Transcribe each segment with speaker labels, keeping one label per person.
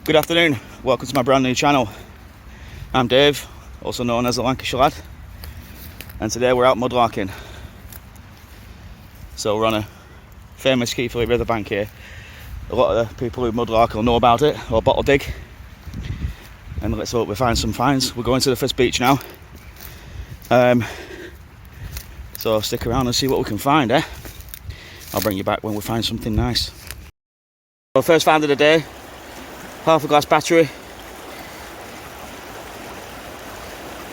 Speaker 1: Good afternoon, welcome to my brand new channel. I'm Dave, also known as the Lancashire Lad, and today we're out mudlarking. So we're on a famous Keithley riverbank here. A lot of the people who mudlark will know about it, or bottle dig. And let's hope we find some finds. We're going to the first beach now. So stick around and see what we can find, eh? I'll bring you back when we find something nice. So first find of the day, half a glass battery.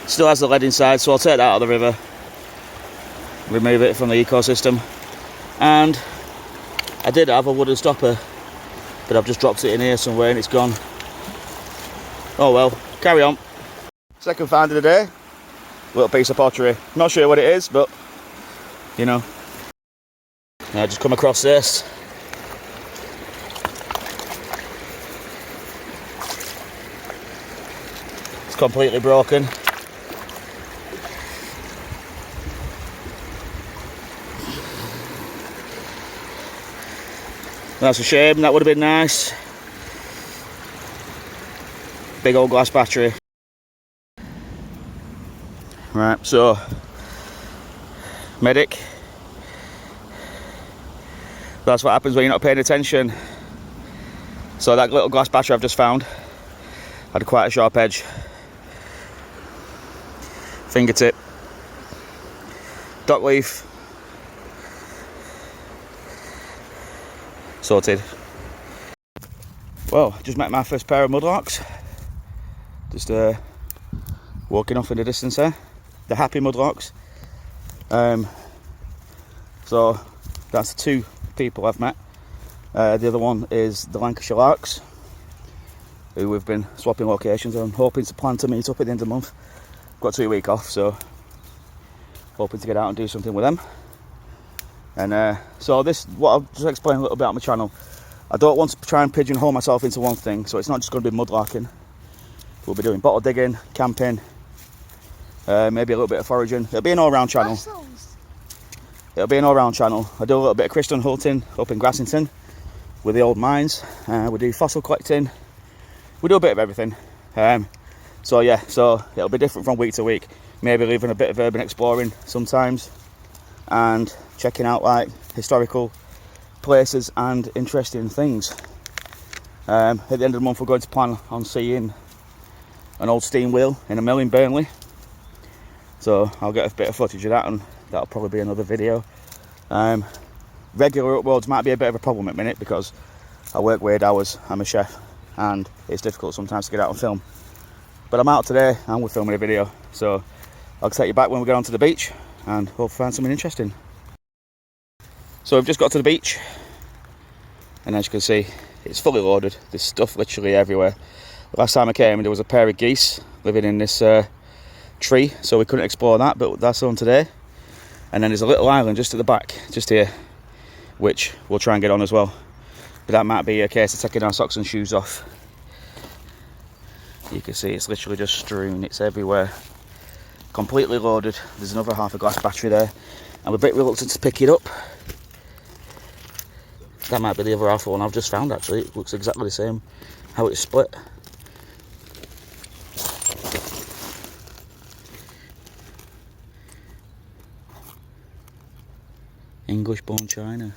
Speaker 1: Still has the lead inside, so I'll take that out of the river, remove it from the ecosystem. And I did have a wooden stopper, but I've just dropped it in here somewhere and it's gone. Oh well, carry on. Second find of the day, little piece of pottery. Not sure what it is, but you know. I just come across this. It's completely broken. That's a shame, that would have been nice. Big old glass battery. Right, so medic. That's what happens when you're not paying attention. So that little glass battery I've just found had quite a sharp edge. Fingertip. Dock leaf. Sorted. Well, just met my first pair of mudlarks. Just walking off in the distance there. The happy mudlarks. So that's two people I've met. The other one is the Lancashire Larks, who we've been swapping locations. I'm hoping to plan to meet up at the end of the month. Got 2 weeks off, so hoping to get out and do something with them. And so this, what I'll just explain a little bit about my channel. I don't want to try and pigeonhole myself into one thing, so it's not just going to be mudlarking. We'll be doing bottle digging, camping, maybe a little bit of foraging. It'll be an all-round channel. It'll be an all-round channel. I do a little bit of crystal hunting up in Grassington with the old mines. We do fossil collecting. We do a bit of everything. So yeah, so it'll be different from week to week. Maybe leaving a bit of urban exploring sometimes, and checking out like historical places and interesting things. At the end of the month we're going to plan on seeing an old steam wheel in a mill in Burnley. So I'll get a bit of footage of that, and that'll probably be another video. Regular uploads might be a bit of a problem at the minute because I work weird hours, I'm a chef, and it's difficult sometimes to get out and film. But I'm out today and we're filming a video, so I'll take you back when we get onto the beach and hope to find something interesting. So we've just got to the beach, and as you can see, it's fully loaded. There's stuff literally everywhere. Last time I came there was a pair of geese living in this tree, so we couldn't explore that, but that's on today. And then there's a little island just at the back, just here, which we'll try and get on as well. But that might be a case of taking our socks and shoes off. You can see it's literally just strewn, it's everywhere. Completely loaded. There's another half a glass battery there. I'm a bit reluctant to pick it up. That might be the other half one I've just found actually. It looks exactly the same, how it's split. English born China.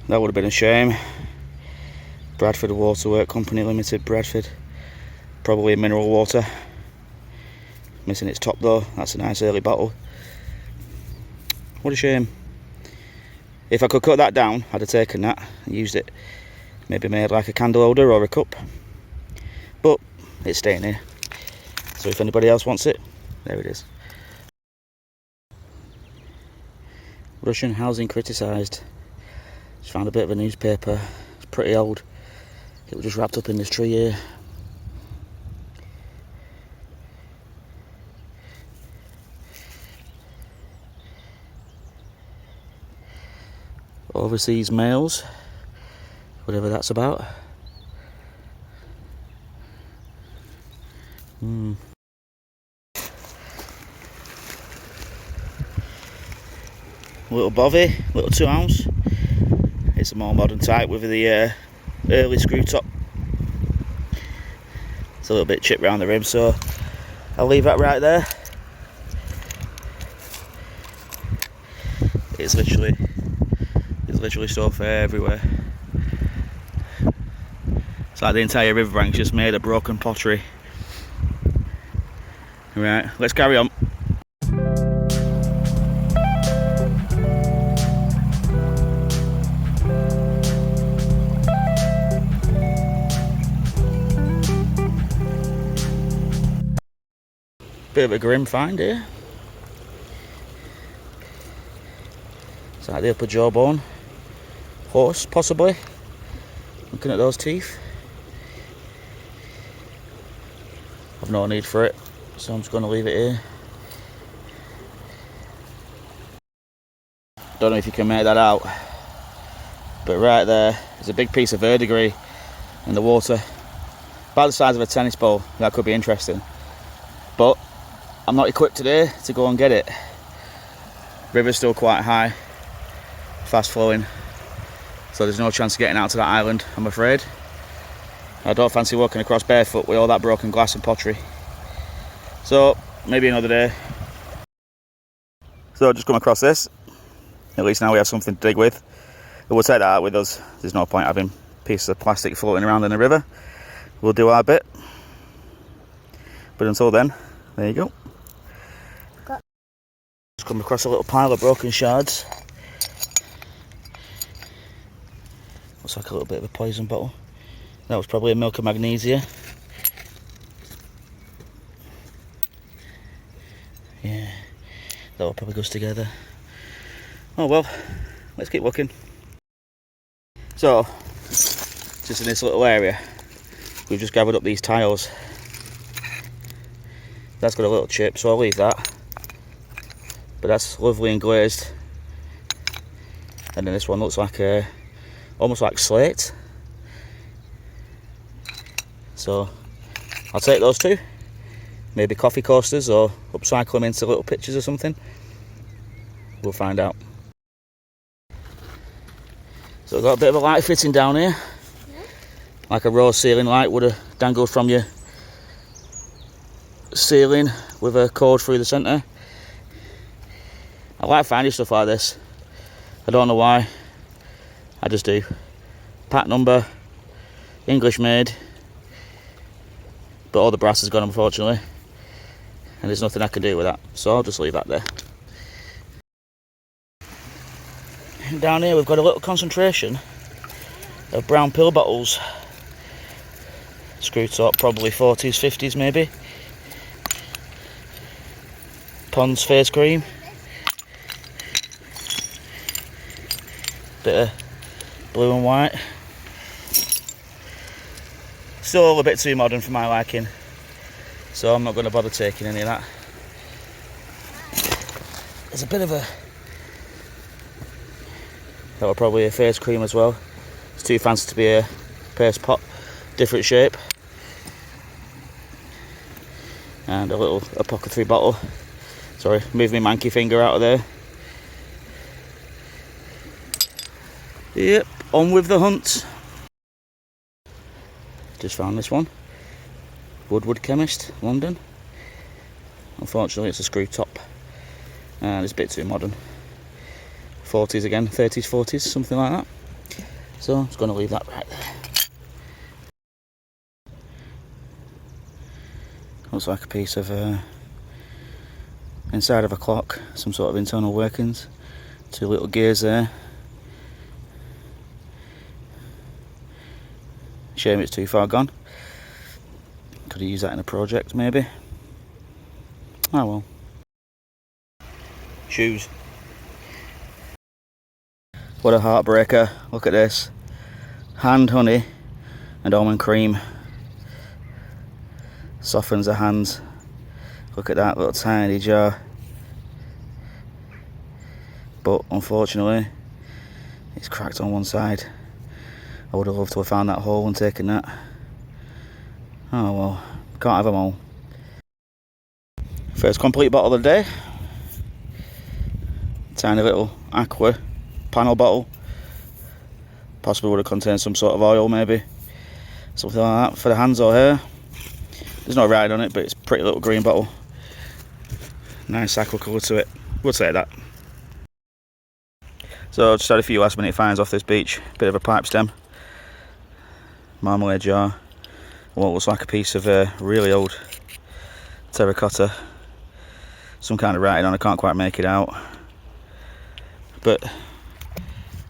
Speaker 1: That would have been a shame. Bradford Waterwork Company Limited, Bradford. Probably mineral water. Missing its top though. That's a nice early bottle. What a shame. If I could cut that down, I'd have taken that and used it. Maybe made like a candle holder or a cup. But it's staying here. So if anybody else wants it, there it is. Russian housing criticised. Just found a bit of a newspaper. It's pretty old. It was just wrapped up in this tree here. Overseas males, whatever that's about. little bovvy, little 2 ounce. It's a more modern type with the early screw top. It's a little bit chipped round the rim, so I'll leave that right there. It's literally stuff everywhere. It's like the entire riverbank's just made of broken pottery. Right, let's carry on. Bit of a grim find here. It's like the upper jawbone. Horse, possibly. Looking at those teeth. I've no need for it, so I'm just going to leave it here. Don't know if you can make that out, but right there is a big piece of verdigris in the water, about the size of a tennis ball. That could be interesting, but I'm not equipped today to go and get it. River's still quite high, fast flowing, so there's no chance of getting out to that island, I'm afraid. I don't fancy walking across barefoot with all that broken glass and pottery. So, maybe another day. So, just come across this. At least now we have something to dig with. But we'll take that out with us. There's no point having pieces of plastic floating around in the river. We'll do our bit. But until then, there you go. Just come across a little pile of broken shards. Looks like a little bit of a poison bottle. That was probably a milk of magnesia. Yeah, that all probably goes together. Oh well, let's keep looking. So, just in this little area, we've just gathered up these tiles. That's got a little chip, so I'll leave that. But that's lovely and glazed. And then this one looks like almost like slate. So I'll take those two, maybe coffee coasters, or upcycle them into little pictures or something. We'll find out. So I've got a bit of a light fitting down here, like a rose ceiling light would have dangled from your ceiling with a cord through the centre. I like finding stuff like this. I don't know why, I just do. Pack number, English made. But all the brass is gone, unfortunately, and there's nothing I can do with that, so I'll just leave that there. And down here we've got a little concentration of brown pill bottles. Screw top, probably 40s, 50s maybe. Pond's face cream. Bit of blue and white. Still a bit too modern for my liking, so I'm not going to bother taking any of that. There's a bit of a... that were probably a face cream as well. It's too fancy to be a paste pot, different shape. And a little apothecary bottle. Sorry, move my manky finger out of there. Yep, on with the hunt. Just found this one. Woodward Chemist, London. Unfortunately it's a screw top and it's a bit too modern. 40s again, 30s, 40s, something like that. So I'm just going to leave that right there. Looks like a piece of inside of a clock, some sort of internal workings. 2 little gears there. Shame it's too far gone. Could have used that in a project maybe. Oh well. Shoes. What a heartbreaker. Look at this. Hand honey and almond cream. Softens the hands. Look at that little tiny jar. But unfortunately it's cracked on one side. I would have loved to have found that hole and taken that. Oh well, can't have them all. First complete bottle of the day. Tiny little aqua panel bottle. Possibly would have contained some sort of oil, maybe. Something like that for the hands or hair. There's no writing on it, but it's a pretty little green bottle. Nice aqua colour to it. Would say that. So just had a few last minute finds off this beach. Bit of a pipe stem. Marmalade jar. What looks like a piece of really old terracotta. Some kind of writing on, I can't quite make it out. But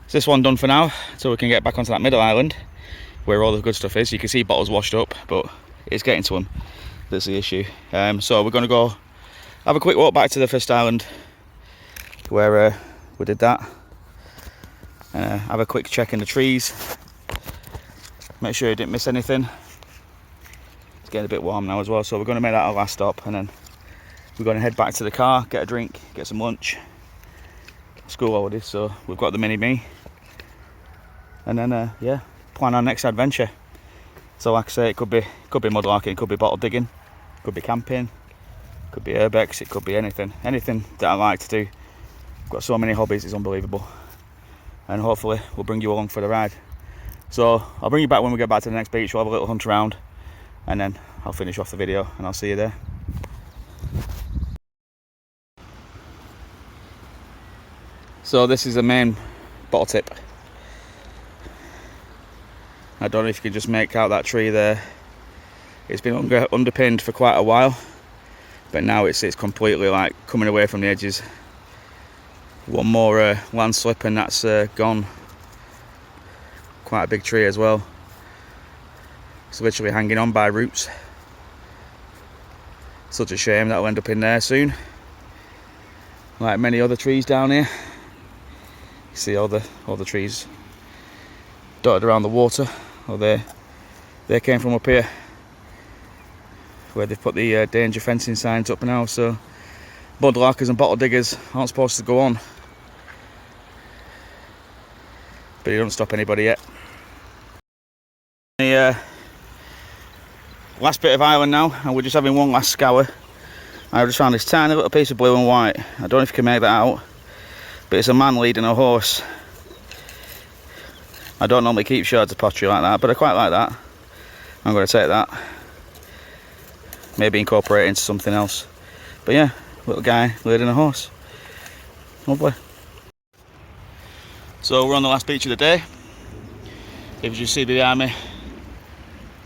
Speaker 1: is this one done for now, so we can get back onto that middle island where all the good stuff is. You can see bottles washed up, but it's getting to them. That's the issue. So we're going to go have a quick walk back to the first island where we did that. Have a quick check in the trees. Make sure you didn't miss anything. It's getting a bit warm now as well, so we're going to make that our last stop, and then we're going to head back to the car, get a drink, get some lunch. School holidays, so we've got the mini me, and then yeah, plan our next adventure. So like I say, it could be mudlarking, it could be bottle digging, could be camping, could be urbex, it could be anything that I like to do. I've got so many hobbies, it's unbelievable, and hopefully we'll bring you along for the ride. So I'll bring you back when we get back to the next beach. We'll have a little hunt around, and then I'll finish off the video and I'll see you there. So this is the main bottle tip. I don't know if you can just make out that tree there. It's been underpinned for quite a while, but now it's completely like coming away from the edges. One more landslip and that's gone. Quite a big tree as well. It's literally hanging on by roots. Such a shame that'll end up in there soon. Like many other trees down here. You see all the trees dotted around the water. Well, they came from up here, where they've put the danger fencing signs up now. So mudlarkers and bottle diggers aren't supposed to go on, but it doesn't stop anybody yet. The last bit of island now, and we're just having one last scour. I just found this tiny little piece of blue and white. I don't know if you can make that out, but it's a man leading a horse. I don't normally keep shards of pottery like that, but I quite like that. I'm going to take that, maybe incorporate it into something else. But yeah, little guy leading a horse. Lovely. So we're on the last beach of the day. If you see behind me,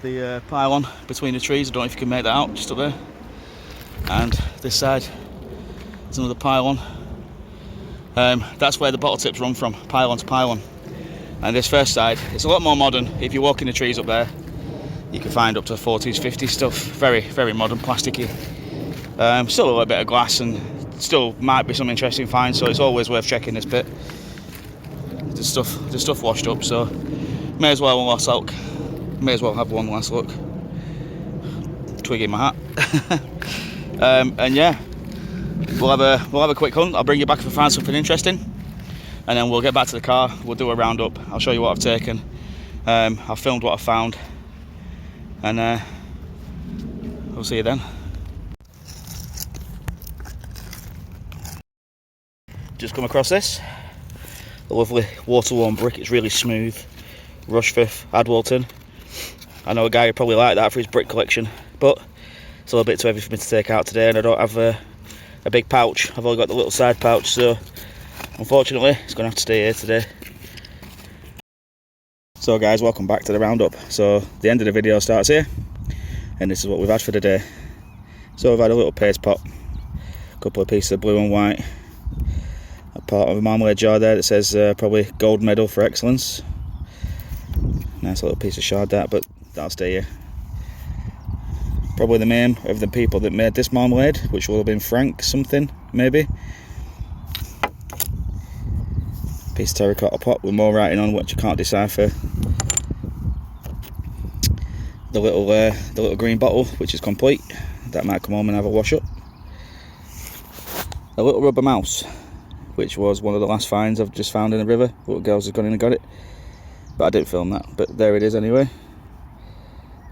Speaker 1: the pylon between the trees, I don't know if you can make that out, just up there. And this side is another pylon. That's where the bottle tips run from, pylon to pylon. And this first side, it's a lot more modern. If you walk in the trees up there, you can find up to 40s, 50s stuff. Very, very modern, plasticky. Still a little bit of glass, and still might be some interesting finds, so it's always worth checking this bit. The stuff washed up, so may as well one last look. May as well have one last look. Twig in my hat. And yeah, we'll have a quick hunt. I'll bring you back if I find something interesting, and then we'll get back to the car. We'll do a roundup. I'll show you what I've taken. I've filmed what I found, and we'll see you then. Just come across this, a lovely water-worn brick. It's really smooth. Rushforth, Adwalton. I know a guy who'd probably like that for his brick collection, but it's a little bit too heavy for me to take out today, and I don't have a big pouch. I've only got the little side pouch, so unfortunately it's going to have to stay here today. So guys, welcome back to the roundup. So the end of the video starts here, and this is what we've had for the day. So we've had a little paste pot, a couple of pieces of blue and white, a part of a marmalade jar there that says probably gold medal for excellence. Nice little piece of shard that, but that'll stay here. Probably the name of the people that made this marmalade, which will have been Frank something, maybe. Piece of terracotta pot with more writing on, which you can't decipher. The little green bottle, which is complete. That might come home and have a wash up. A little rubber mouse, which was one of the last finds I've just found in the river. Little girls have gone in and got it, but I didn't film that. But there it is anyway.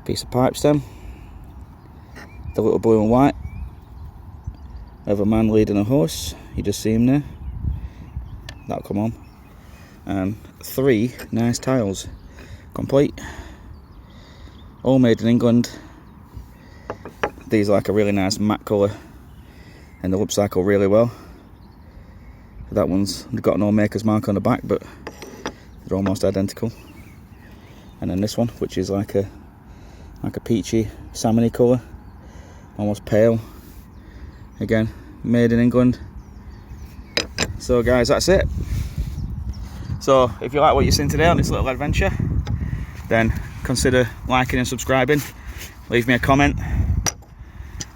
Speaker 1: Piece of pipe stem. The little blue and white of a man leading a horse. You just see him there. that'll come home. And 3 nice tiles, complete, all made in England. These are like a really nice matte colour and they'll upcycle really well. That one's got no maker's mark on the back, but they're almost identical. And then this one, which is like a peachy salmony colour, almost pale, again made in England. So guys, that's it. So if you like what you've seen today on this little adventure, then consider liking and subscribing. Leave me a comment.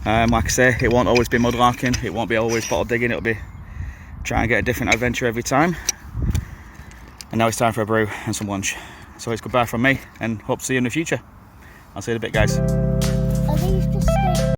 Speaker 1: Like I say, it won't always be mudlarking, it won't be always bottle digging, it'll be trying to get a different adventure every time. And now it's time for a brew and some lunch. So it's goodbye from me, and hope to see you in the future. I'll see you in a bit, guys.